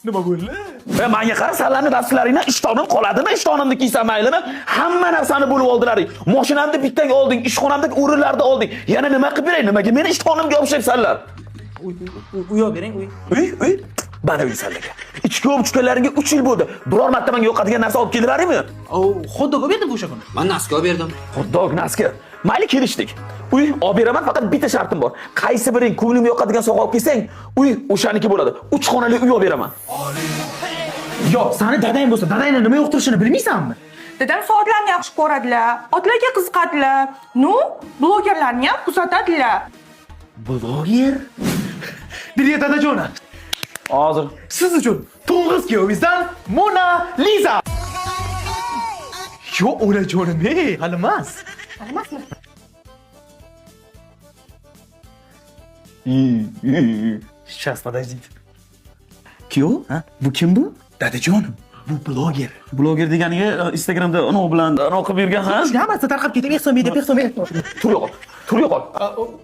Nima bo'ldi? Va menga qara, sanlarni dastlaringdan ishtonim qoladimi, ishtonimni kiysam maylimi? Hamma narsani bo'lib oldilaring. Mashinamni bittaga olding, ishxonamdagi o'rinlarni olding. Yana nima qilib beray? Nimaga meni ishtonimga olshyapsanlar? Uy bering, uy. Uy. Mana uy sanlarga. Ichki o'pchukalaringga 3 yil bo'ldi. Biror marta menga yo'qadigan narsa olib keldilaringmi? Xoddoga berdim o'sha kuni. Men naska berdim. Xuddog naska. Mayli kelishdik. Uy olib beraman, faqat bitta shartim bor. Qaysi biring ko'nglim yo'qadigan sovg'a olib kelsang, uy o'shaniki bo'ladi. 3 xonali uy olib beraman. Yo'q, seni dadang bo'lsa, dadangni nima yo'qtirishini bilmaysanmi? Dadam soatlarni yaxshi ko'radilar, otlarga qiziqadilar. Nu, blogerlarni ham kuzatadilar. Bloger? Birga dadajonim. Hozir Siz uchun to'ng'iz kuyovingizdan Mona Lisa. Yo, onajonim, hali emas. Emasmi? Сейчас, подождите. Kuyov? Ha? Bu kim bu? Dadajonim, bu bloger. Bloger deganiga Instagramda uning bilan qilib yurgan, ha? Hammasi tarqab ketib, ehson Tur yo'qol. Tur yo'qol.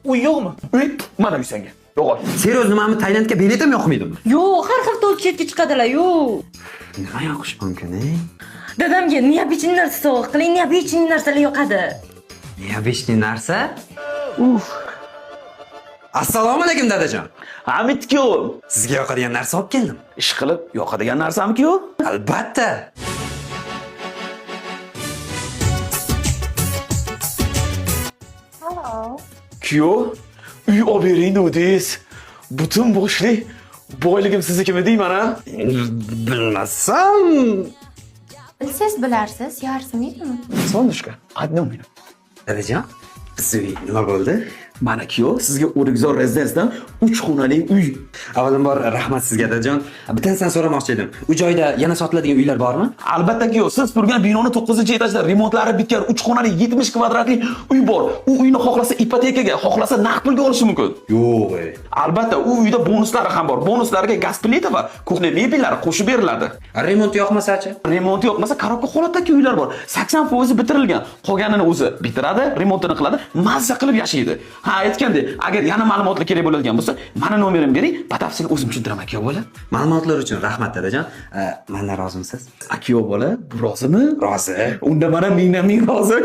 Uy yo'qmi? Uy, mana uy senga. Yo'qol. Seriyoz nimami Tailandga biletim yo'qmaydimi? Yo'q, har hafta o'tib chetga chiqadilar, yo'q. Nima yoqish mumkin, Dadamga neobычный narsa sovg'a qiling, neobычный narsalar yoqadi. Neobычный narsa? Assalomu alaykum dadajon. Hamid kuyov. Sizga yoqadigan narsa olib keldim. Ish qilib yoqadigan narsami kuyov? Albatta. Kuyov, uy olib bering dedingiz. Butun boshli boyligim siznikimi deyman, ha? Bilmasam. Bilsangiz bilarsiz, yarsimaydimi? Sondushka, одну minut. Dadajon, biz uy nima bo'ldi? Mana kuyov, sizga O'rikzor rezidensiyadan 3 xonali uy. Avvalambor rahmat sizga dadajon. Bitta narsani so'ramoqchi edim. U joyda yana sotiladigan uylar bormi? Albatta kuyov, siz turgan binoni 9-etajda remontlari bitgan 3 xonali 70 kvadratli uy bor. U uyni xohlasa ipotekaga, xohlasa naqd pulga olishi mumkin. Yo'q. Albatta, u uyda bonuslari ham bor. Bonuslarga gaz plita va kuxna mebellari qo'shib beriladi. Remont yoqmasa-chi? Remont yoqmasa, qarobka holatdagi uylar bor. 80% bitirilgan. Qolganini o'zi bitiradi, remontini qiladi, mazza qilib yashaydi. Ha, aytgandek, agar yana ma'lumotlar kerak bo'ladigan bo'lsa, meni nomerimni bering, batafsil o'zim tushuntiraman kuyov bola. Ma'lumotlar uchun rahmat dadajon. Mendan rozimisiz? Kuyov bola, rozimi? Rozi. Unda mana mingdan ming rozi.